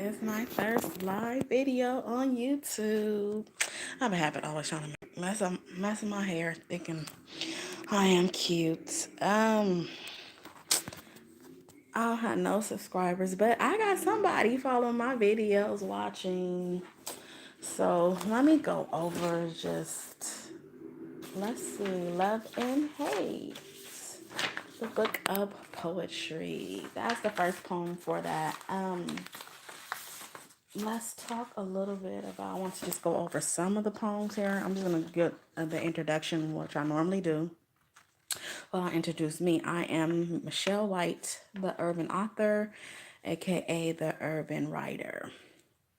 is my first live video on YouTube. I have a habit always trying to mess up my hair, thinking I am cute. I have no subscribers, but I got somebody following my videos, watching. So let me go over let's see, Love and Hate, the book of poetry. That's the first poem for that. Let's talk a little bit about, I want to just go over some of the poems here. I'm just going to get the introduction, which I normally do. Well, I'll introduce me. I am Michelle White, the urban author, aka the urban writer.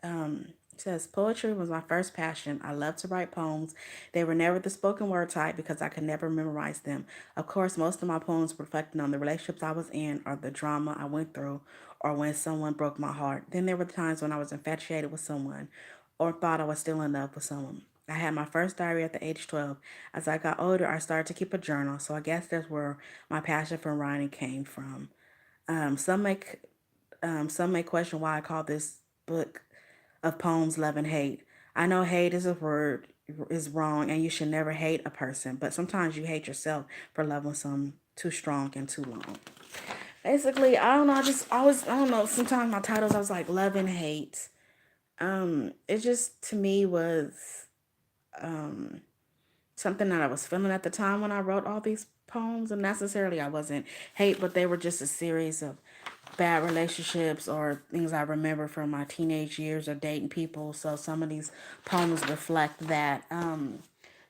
It says, poetry was my first passion. I love to write poems. They were never the spoken word type because I could never memorize them. Of course, most of my poems reflected on the relationships I was in or the drama I went through or when someone broke my heart. Then there were the times when I was infatuated with someone or thought I was still in love with someone. I had my first diary at the age of 12. As I got older, I started to keep a journal, so I guess that's where my passion for writing came from. Um, some may some may question why I call this book of poems Love and Hate. I know hate is a word is wrong and you should never hate a person, but sometimes you hate yourself for loving some too strong and too long. Basically, I don't know, I don't know, sometimes my titles I was like love and hate. It just to me was something that I was feeling at the time when I wrote all these poems, and necessarily I wasn't hate, but they were just a series of bad relationships or things I remember from my teenage years of dating people. So some of these poems reflect that.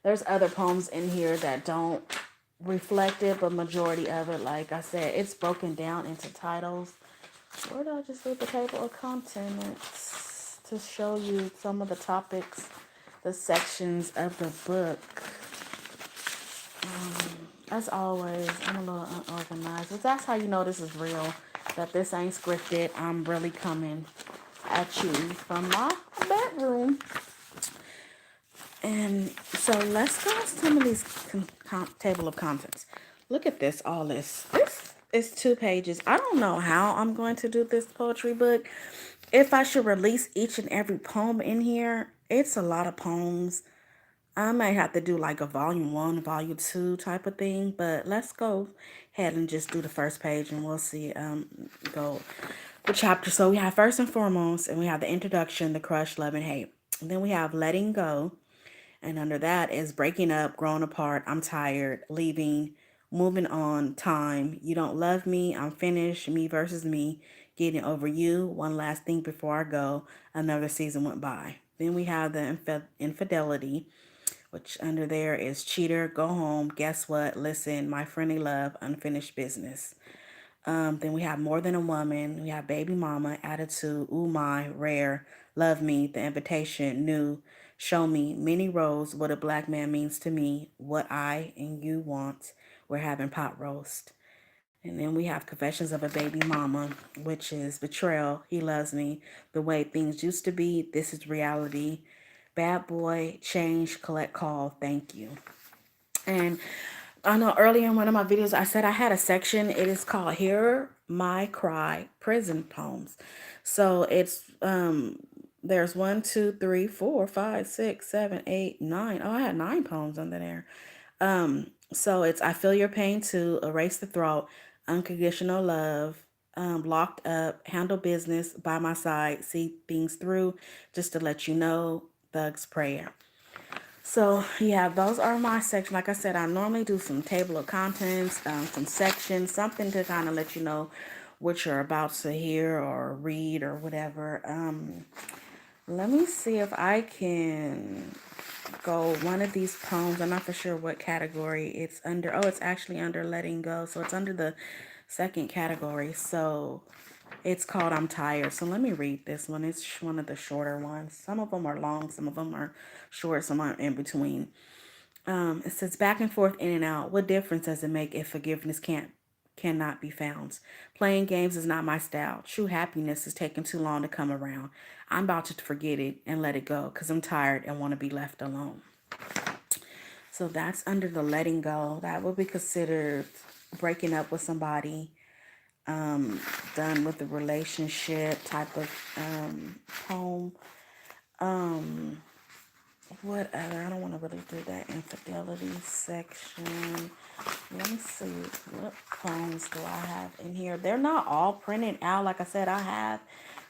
There's other poems in here that don't reflect it, but majority of it, like I said, it's broken down into titles. Where did I just read the table of contents to show you some of the topics, the sections of the book? As always, I'm a little unorganized, but that's how you know this is real, that this ain't scripted. I'm really coming at you from my bedroom. And so let's go to some of these table of contents. Look at this, all this. This is 2 pages. I don't know how I'm going to do this poetry book. If I should release each and every poem in here, it's a lot of poems. I might have to do like a volume 1, volume 2 type of thing, but let's go ahead and just do the first page and we'll see go the chapter. So we have first and foremost, and we have the introduction, the crush, love and hate. And then we have letting go, and under that is breaking up, growing apart, I'm tired, leaving, moving on, time, you don't love me, I'm finished, me versus me, getting over you, one last thing before I go, another season went by. Then we have the infidelity, which under there is cheater, go home, guess what, listen, my friendly love, unfinished business. Then we have more than a woman, we have baby mama, attitude, ooh my, rare, love me, the invitation, new, show me, many roles, what a black man means to me, what I and you want, we're having pot roast. And then we have Confessions of a Baby Mama, which is betrayal, he loves me, the way things used to be, this is reality, bad boy, change, collect call, thank you. And I know earlier in one of my videos I said I had a section. It is called Hear My Cry Prison Poems. So it's there's 1, 2, 3, 4, 5, 6, 7, 8, 9. Oh, I had 9 poems under there. So it's I Feel Your Pain Too, Erase the Throat, Unconditional Love, Locked Up, Handle Business, By My Side, See Things Through, Just to Let You Know, Thug's Prayer. So yeah, those are my sections. Like I said, I normally do some table of contents, some sections, something to kind of let you know what you're about to hear or read or whatever. Let me see if I can go one of these poems. I'm not for sure what category it's under. Oh, it's actually under letting go. So it's under the second category. So it's called I'm Tired. So let me read this one. It's one of the shorter ones. Some of them are long, some of them are short, some are in between. It says back and forth, in and out. What difference does it make if forgiveness cannot be found? Playing games is not my style. True happiness is taking too long to come around. I'm about to forget it and let it go because I'm tired and want to be left alone. So that's under the letting go. That would be considered breaking up with somebody. done with the relationship type of poem. Um, what other? I don't want to really do that infidelity section. Let me see what poems do I have in here. They're not all printed out. Like I said, I have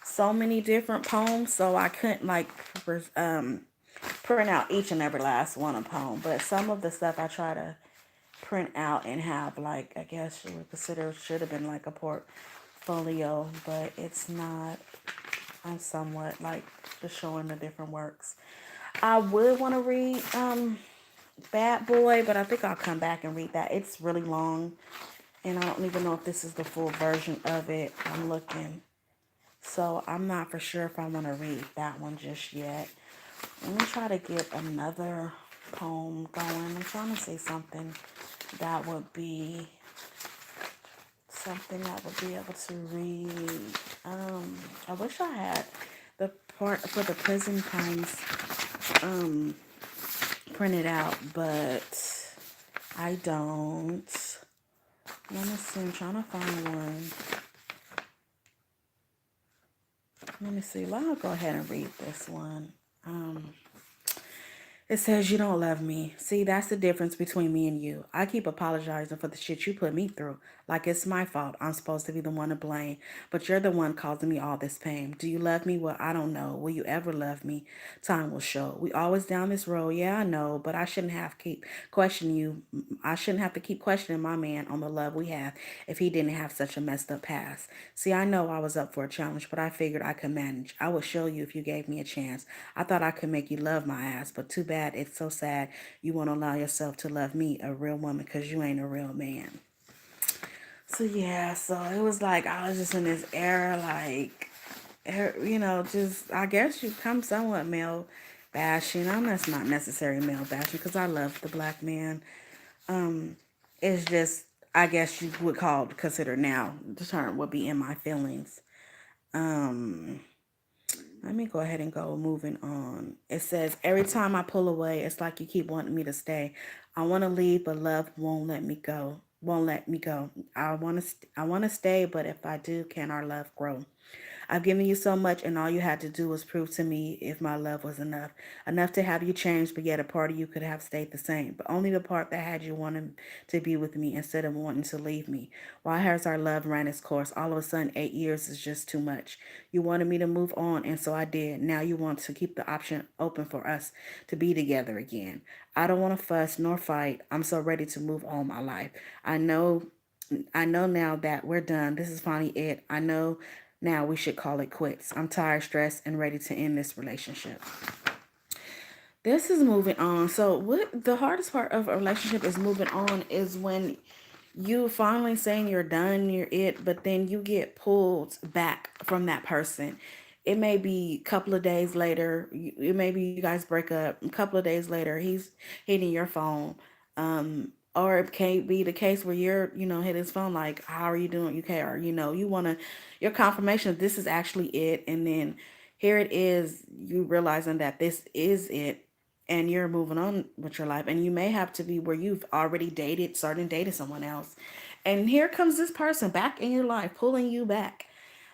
so many different poems, so I couldn't like print out each and every last one a poem. But some of the stuff I try to print out and have like, I guess you would consider should have been like a portfolio, but it's not. I'm somewhat like just showing the different works. I would want to read Bad Boy, but I think I'll come back and read that. It's really long, and I don't even know if this is the full version of it. I'm looking. So I'm not for sure if I want to read that one just yet. Let me try to get another poem going. I'm trying to say something that would be something I would be able to read. I wish I had the part for the prison poems printed out, but I don't. Let me see. I'm trying to find one. Let me see. Let me go ahead and read this one. It says you don't love me. See, that's the difference between me and you. I keep apologizing for the shit you put me through. Like it's my fault. I'm supposed to be the one to blame. But you're the one causing me all this pain. Do you love me? Well, I don't know. Will you ever love me? Time will show. We always down this road. Yeah, I know. But I shouldn't have keep questioning you. I shouldn't have to keep questioning my man on the love we have if he didn't have such a messed up past. See, I know I was up for a challenge, but I figured I could manage. I would show you if you gave me a chance. I thought I could make you love my ass, but too bad it's so sad you won't allow yourself to love me, a real woman, because you ain't a real man. So yeah, so it was like I was just in this era, like, just I guess you come somewhat male bashing. I'm that's not necessary male bashing because I love the black man. It's just I guess you would consider now the term would be in my feelings. Um, Let me go ahead and go moving on. It says, every time I pull away, it's like you keep wanting me to stay. I want to leave, but love won't let me go. Won't let me go. I want to stay, but if I do, can our love grow? I've given you so much, and all you had to do was prove to me if my love was enough. Enough to have you change, but yet a part of you could have stayed the same. But only the part that had you wanting to be with me instead of wanting to leave me. Why has our love ran its course? All of a sudden, 8 years is just too much. You wanted me to move on, and so I did. Now you want to keep the option open for us to be together again. I don't want to fuss nor fight. I'm so ready to move on my life. I know I know now that we're done. This is finally it. I know now we should call it quits. I'm tired, stressed, and ready to end this relationship. This is moving on. So, what the hardest part of a relationship is moving on is when you finally saying you're done, you're it, but then you get pulled back from that person. It may be a couple of days later. It may be you guys break up. A couple of days later, he's hitting your phone. Or it can be the case where you're, hit his phone like, "How are you doing? You care?" You want to your confirmation that this is actually it, and then here it is. You realizing that this is it, and you're moving on with your life, and you may have to be where you've already started dating someone else, and here comes this person back in your life pulling you back,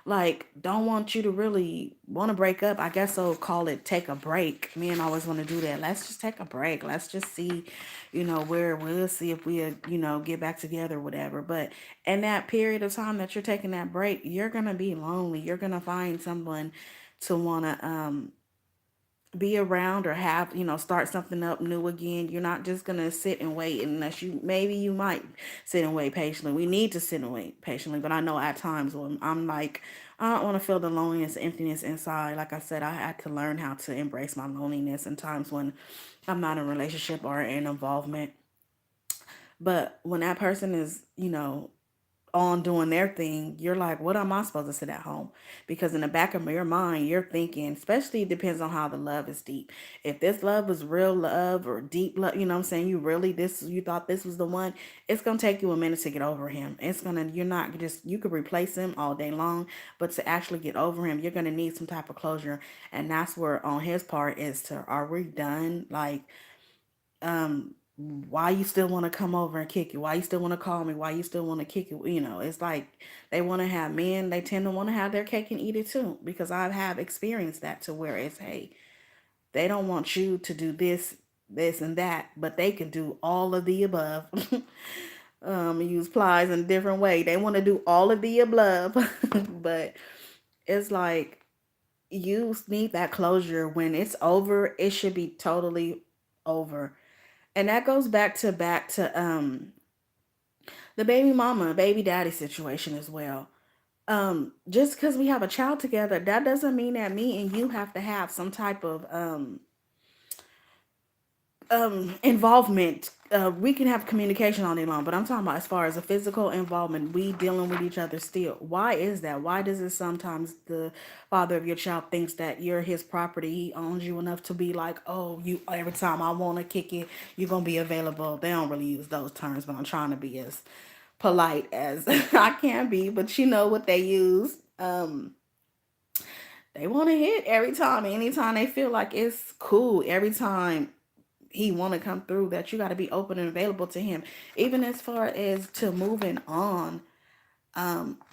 like don't want you to really want to break up. I guess I'll call it take a break. Men always want to do that. Let's just take a break. Let's just see, where we'll see if we get back together or whatever. But in that period of time that you're taking that break, you're gonna be lonely. You're gonna find someone to want to be around or have start something up new again. You're not just gonna sit and wait unless you might sit and wait patiently. We need to sit and wait patiently, but I know at times when I'm like I don't want to feel the loneliness, emptiness inside. Like I said, I had to learn how to embrace my loneliness in times when I'm not in a relationship or in involvement. But when that person is on doing their thing, you're like, what am I supposed to sit at home? Because in the back of your mind, you're thinking, especially it depends on how the love is deep. If this love was real love or deep love, you know what I'm saying? You thought this was the one, it's gonna take you a minute to get over him. You're not just you could replace him all day long, but to actually get over him, you're gonna need some type of closure. And that's where on his part is to are we done? Like why you still want to come over and kick it? Why you still want to call me? Why you still want to kick it? You know, it's like they want to have men, they tend to want to have their cake and eat it too. Because I have experienced that to where it's, hey, they don't want you to do this, this, and that, but they can do all of the above. Use plies in a different way. They want to do all of the above. But it's like you need that closure. When it's over, it should be totally over. And that goes back to the baby mama, baby daddy situation as well. Just because we have a child together, that doesn't mean that me and you have to have some type of involvement. We can have communication all day long, but I'm talking about as far as a physical involvement, we dealing with each other still. Why is that? Why does it sometimes the father of your child thinks that you're his property? He owns you enough to be like, oh, you, every time I want to kick it, you're gonna be available. They don't really use those terms, but I'm trying to be as polite as I can be. But you know what they use. They want to hit every time, anytime they feel like it's cool. Every time he want to come through, that you got to be open and available to him, even as far as to moving on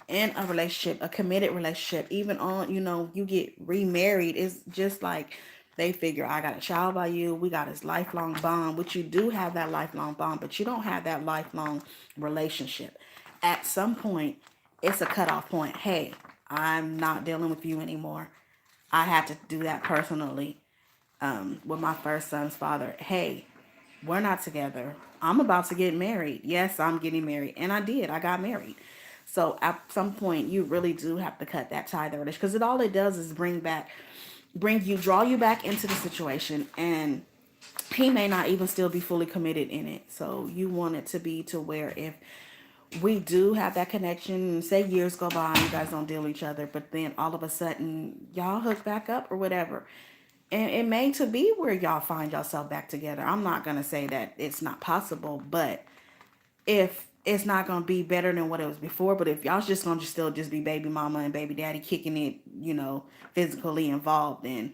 in a relationship, a committed relationship, even on, you know, you get remarried. It's just like they figure, I got a child by you, we got this lifelong bond, which you do have that lifelong bond, but you don't have that lifelong relationship. At some point, it's a cutoff point. Hey, I'm not dealing with you anymore. I had to do that personally with my first son's father. Hey, we're not together. I'm about to get married. Yes, I'm getting married. And I did. I got married. So at some point, you really do have to cut that tie there. Because it all it does is draw you back into the situation. And he may not even still be fully committed in it. So you want it to be to where if we do have that connection, say years go by and you guys don't deal with each other, but then all of a sudden y'all hook back up or whatever, and it may to be where y'all find yourself back together. I'm not gonna say that it's not possible, but if it's not gonna be better than what it was before, but if y'all's just gonna still just be baby mama and baby daddy kicking it, you know, physically involved, then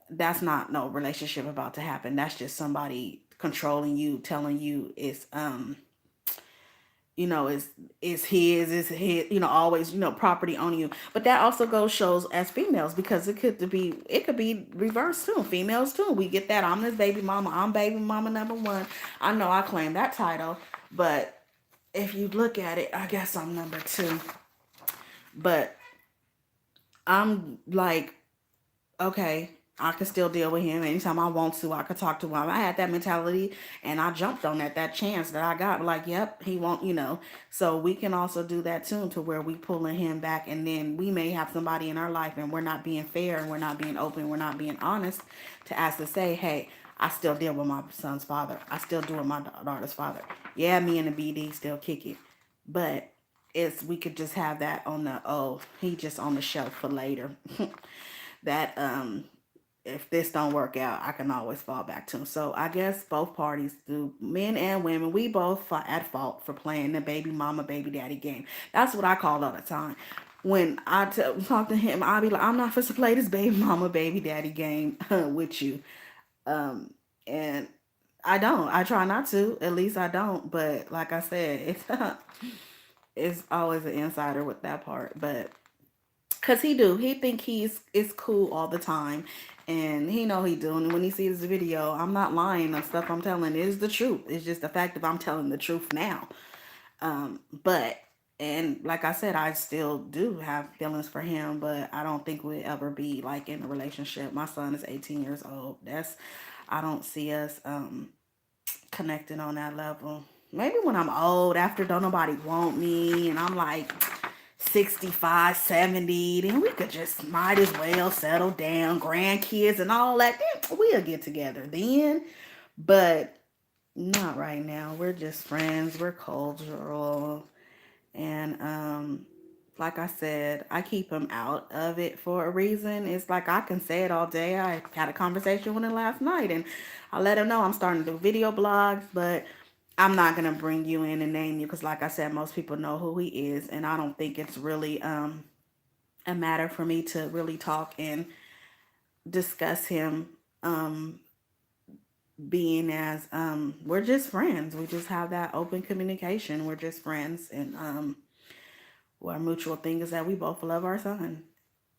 that's not no relationship about to happen. That's just somebody controlling you, telling you it's you know, is his, you know, always, you know, property on you. But that also goes shows as females, because it could be reversed too. Females too. We get that I'm this baby mama, I'm baby mama number one. I know I claim that title, but if you look at it, I guess I'm number two. But I'm like, okay, I can still deal with him anytime I want to. I could talk to him. I had that mentality and I jumped on that chance that I got. Like, yep, he won't, you know. So we can also do that too, to where we pulling him back, and then we may have somebody in our life and we're not being fair and we're not being open, we're not being honest to ask to say, hey, I still deal with my son's father. I still do with my daughter's father. Yeah, me and the BD still kick it. But it's we could just have that on the, oh, he just on the shelf for later. That if this don't work out, I can always fall back to him. So I guess both parties do, men and women, we both at fault for playing the baby mama, baby daddy game. That's what I call it all the time. When talk to him, I'll be like, I'm not supposed to play this baby mama, baby daddy game with you. Um, and I don't. I try not to. At least I don't. But like I said, it's it's always an insider with that part. But cause he think he's it's cool all the time, and he know he doing. When he sees the video, I'm not lying. The stuff I'm telling is the truth. It's just the fact that I'm telling the truth now. But and like I said, I still do have feelings for him, but I don't think we'll ever be like in a relationship. My son is 18 years old. That's I don't see us connecting on that level. Maybe when I'm old, after don't nobody want me, and I'm like 65, 70, then we could just might as well settle down, grandkids and all that. Then we'll get together then. But not right now. We're just friends. We're cultural. And like I said, I keep him out of it for a reason. It's like I can say it all day. I had a conversation with him last night and I let him know I'm starting to do video blogs, but I'm not gonna bring you in and name you because, like I said, most people know who he is, and I don't think it's really a matter for me to really talk and discuss him being as we're just friends. We just have that open communication. We're just friends, and our mutual thing is that we both love our son.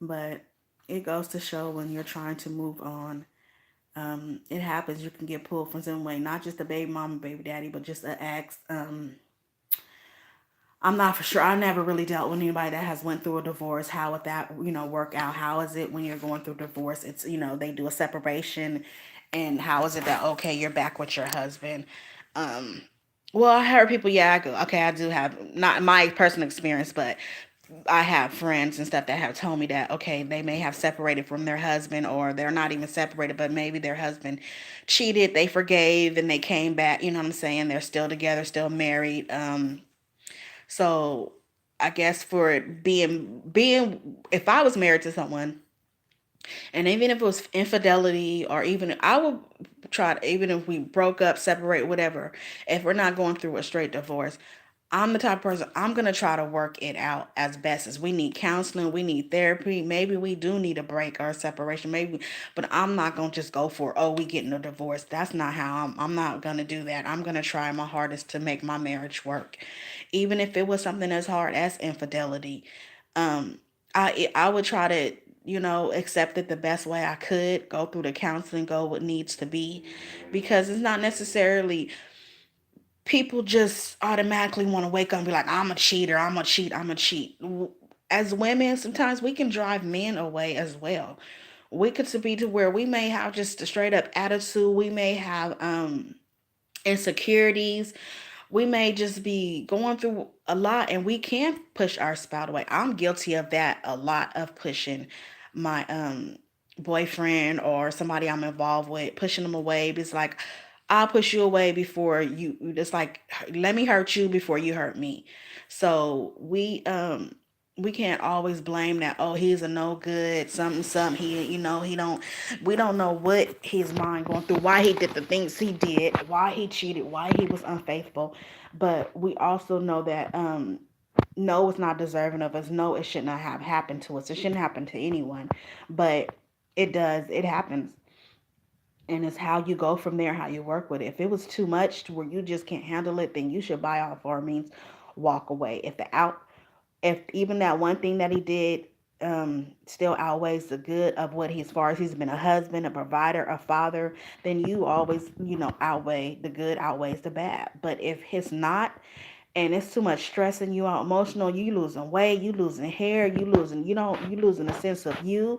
But it goes to show when you're trying to move on, it happens. You can get pulled from some way, not just a baby mama, baby daddy, but just an ex. I'm not for sure. I never really dealt with anybody that has went through a divorce. How would that, work out? How is it when you're going through divorce? It's, they do a separation, and how is it that okay, you're back with your husband? Um, well, I heard people. Yeah, I go. Okay, I do have not my personal experience, but I have friends and stuff that have told me that okay, they may have separated from their husband, or they're not even separated, but maybe their husband cheated, they forgave, and they came back. You know what I'm saying? They're still together, still married. So I guess for it being if I was married to someone, and even if it was infidelity, or even I would try to, even if we broke up, separate, whatever, if we're not going through a straight divorce, I'm the type of person, I'm gonna try to work it out as best as we need counseling, we need therapy, maybe we do need a break or a separation, maybe, but I'm not gonna just go for we getting a divorce. That's not how I'm not gonna do that. I'm gonna try my hardest to make my marriage work, even if it was something as hard as infidelity. Um, I would try to accept it the best way I could, go through the counseling, go what needs to be, because it's not necessarily people just automatically want to wake up and be like, I'm a cheater, I'm a cheat, I'm a cheat. As women, sometimes we can drive men away as well. We could be to where we may have just a straight up attitude. We may have insecurities. We may just be going through a lot, and we can push our spouse away. I'm guilty of that a lot, of pushing my boyfriend or somebody I'm involved with, pushing them away. It's like I'll push you away before you. It's like let me hurt you before you hurt me. So we can't always blame that, oh, he's a no good something, he he don't, we don't know what his mind going through, why he did the things he did, why he cheated, why he was unfaithful. But we also know that no, it's not deserving of us. No, it should not have happened to us. It shouldn't happen to anyone, but it does. It happens, and it's how you go from there, how you work with it. If it was too much to where you just can't handle it, then you should buy off, or means walk away. If even that one thing that he did still outweighs the good of what he, as far as he's been a husband, a provider, a father, then you always, outweigh the good, outweighs the bad. But if it's not, and it's too much stressing you out, emotional, you losing weight, you losing hair, you losing a sense of you,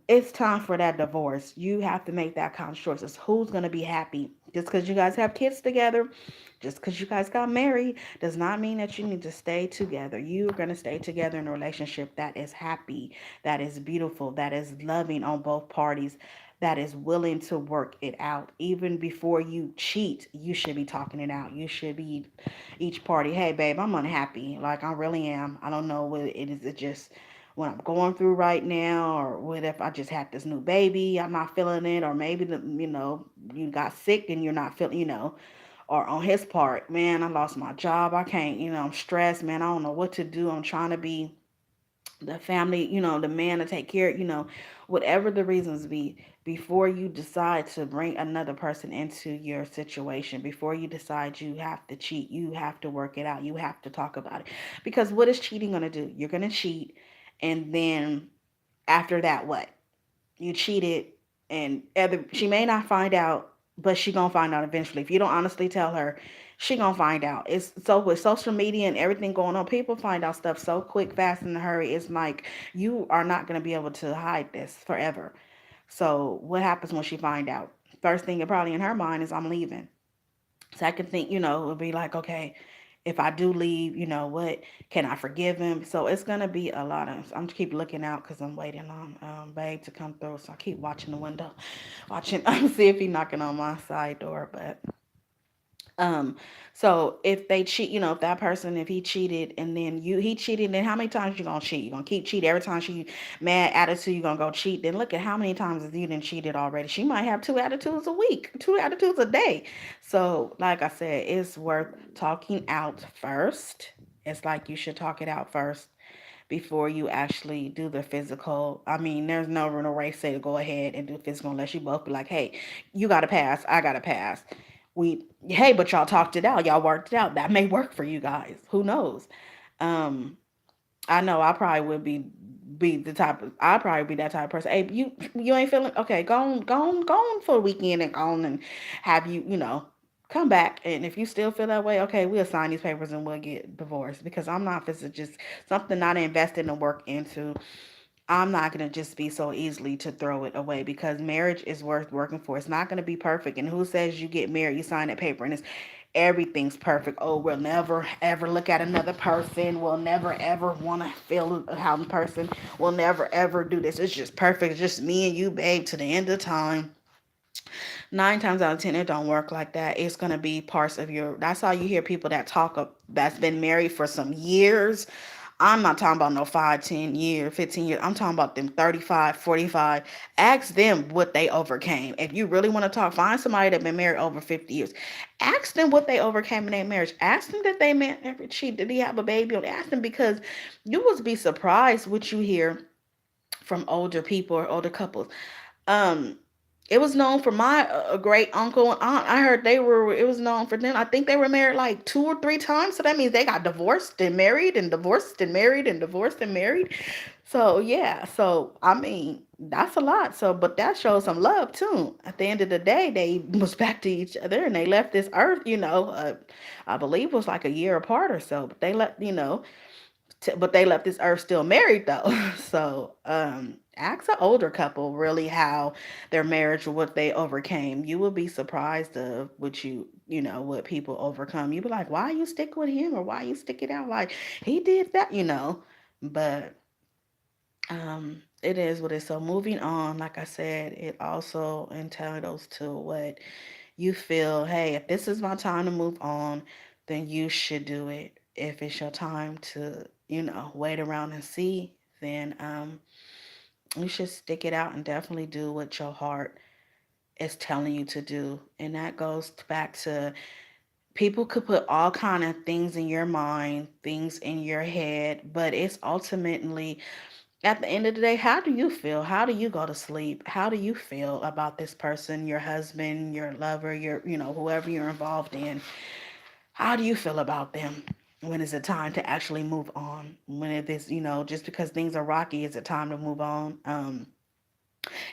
it's time for that divorce. You have to make that conscious choices. Who's going to be happy? Just because you guys have kids together, just because you guys got married, does not mean that you need to stay together. You're going to stay together in a relationship that is happy, that is beautiful, that is loving on both parties, that is willing to work it out. Even before you cheat, you should be talking it out. You should be each party, hey, babe, I'm unhappy. Like, I really am. I don't know what it is. It just what I'm going through right now, or what if I just had this new baby, I'm not feeling it, or maybe you got sick and you're not feeling, or on his part, man, I lost my job, I can't, I'm stressed, man, I don't know what to do, I'm trying to be the family, the man to take care, whatever the reasons be, before you decide to bring another person into your situation, before you decide you have to cheat, you have to work it out, you have to talk about it. Because what is cheating going to do? You're going to cheat, and then after that, what? You cheated, and she may not find out, but she gonna find out eventually. If you don't honestly tell her, she gonna find out. It's so with social media and everything going on, people find out stuff so quick, fast, in a hurry. It's like you are not gonna be able to hide this forever. So what happens when she find out? First thing probably in her mind is, I'm leaving. Second thing, it'll be like, okay, if I do leave, what, can I forgive him? So it's gonna be a lot of. I'm keep looking out because I'm waiting on Babe to come through. So I keep watching the window, watching. I'm see if he knocking on my side door. But um, so if they cheat, if that person, if he cheated and then he cheated, then how many times you gonna cheat? You gonna keep cheating every time she mad attitude, you gonna go cheat. Then look at how many times you didn't cheated already. She might have two attitudes a week, two attitudes a day. So like I said, it's worth talking out first. It's like you should talk it out first before you actually do the physical. I mean, there's no race say to go ahead and do physical unless you both be like, hey, you got to pass, I got to pass. Hey, but y'all talked it out, y'all worked it out. That may work for you guys. Who knows? Um, I know I probably would be the type of I'd probably be that type of person. Hey, you ain't feeling okay, go on for a weekend and go on and have come back, and if you still feel that way, okay, we'll sign these papers and we'll get divorced, because I'm not, this is just something not invested and work into. I'm not going to just be so easily to throw it away, because marriage is worth working for. It's not going to be perfect. And who says you get married, you sign that paper and it's everything's perfect? Oh, we'll never ever look at another person. We'll never ever want to feel how the person. We'll never ever do this. It's just perfect. It's just me and you, babe, to the end of time. 9 times out of 10, it don't work like that. It's gonna be parts of your. That's how you hear people that talk of that's been married for some years. I'm not talking about no 5, 10 years, 15 years. I'm talking about them 35, 45. Ask them what they overcame. If you really want to talk, find somebody that been married over 50 years. Ask them what they overcame in their marriage. Ask them that they ever cheat. Did he have a baby? Ask them, because you would be surprised what you hear from older people or older couples. Um, it was known for my great uncle and aunt. I heard it was known for them. I think they were married like 2 or 3 times. So that means they got divorced and married and divorced and married and divorced and married. So yeah, so I mean, that's a lot. So, but that shows some love too. At the end of the day, they was back to each other and they left this earth, I believe it was like a year apart or so, but they left, but they left this earth still married though. So ask an older couple really how their marriage or what they overcame. You will be surprised of what what people overcome. You be like, why you stick with him, or why you stick it out, like he did that. But it is what it is. So moving on, like I said, it also entitles to what you feel. Hey, if this is my time to move on, then you should do it. If it's your time to wait around and see, then you should stick it out and definitely do what your heart is telling you to do. And that goes back to, people could put all kind of things in your mind, things in your head, but it's ultimately, at the end of the day, how do you feel? How do you go to sleep? How do you feel about this person, your husband, your lover, your, whoever you're involved in? How do you feel about them? When is it time to actually move on? When it is, just because things are rocky, is it time to move on?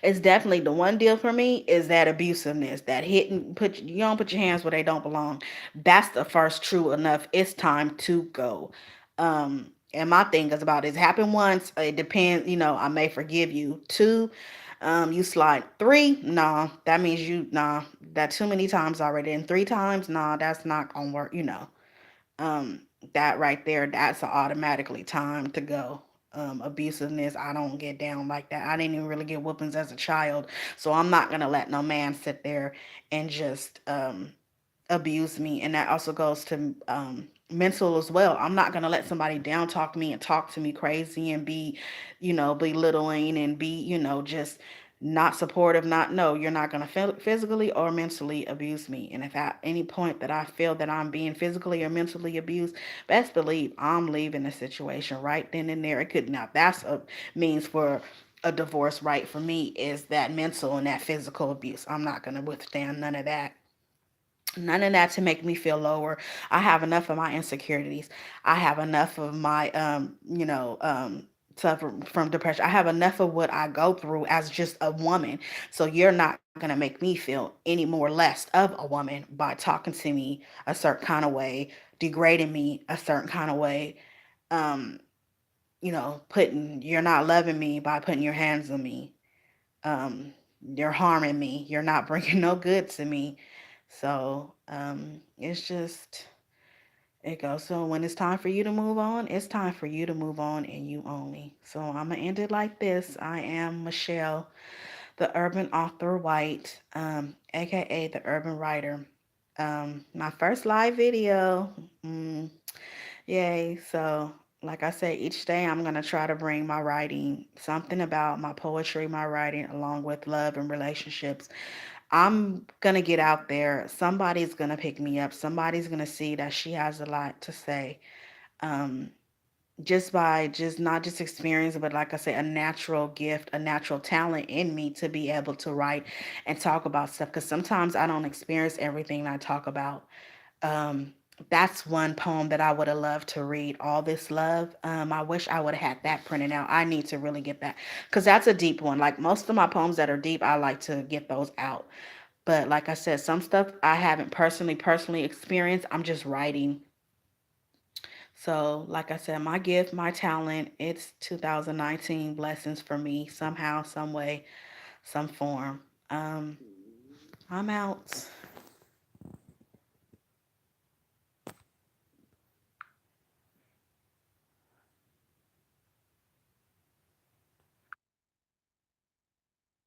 It's definitely the one deal for me is that abusiveness, that hitting, you don't put your hands where they don't belong. That's the first true enough. It's time to go. And my thing is about, it's happened once. It depends. I may forgive you. Two, you slide. Three, nah, that means that too many times already. And 3 times, nah, that's not gonna work. Um, that right there, that's automatically time to go. Abusiveness, I don't get down like that. I didn't even really get whoopings as a child, so I'm not gonna let no man sit there and just abuse me. And that also goes to mental as well. I'm not gonna let somebody down talk me and talk to me crazy and be, belittling and be, just not supportive. Not No, you're not gonna physically or mentally abuse me. And if at any point that I feel that I'm being physically or mentally abused, best believe I'm leaving the situation right then and there. It could now that's a means for a divorce, right? For me, is that mental and that physical abuse. I'm not gonna withstand none of that. None of that to make me feel lower. I have enough of my insecurities. I have enough of my suffer from depression. I have enough of what I go through as just a woman. So you're not going to make me feel any more less of a woman by talking to me a certain kind of way, degrading me a certain kind of way. Um, putting you're not loving me by putting your hands on me. You're harming me. You're not bringing no good to me. So it's just, it goes. So when it's time for you to move on, it's time for you to move on, and you only. So I'm gonna end it like this. I am Michelle, the Urban Author White, aka the Urban Writer. My first live video. Mm, Yay. So, like I said, each day I'm going to try to bring my writing, something about my poetry, my writing, along with love and relationships. I'm going to get out there. Somebody's going to pick me up. Somebody's going to see that she has a lot to say. Um, just by just not just experience, but like I say, a natural gift, a natural talent in me to be able to write and talk about stuff. Because sometimes I don't experience everything I talk about. Um, that's one poem that I would have loved to read. All This Love. I wish I would have had that printed out. I need to really get that because that's a deep one. Like most of my poems that are deep, I like to get those out. But like I said, some stuff I haven't personally experienced. I'm just writing. So, like I said, my gift, my talent, it's 2019 blessings for me somehow, some way, some form. Um, I'm out.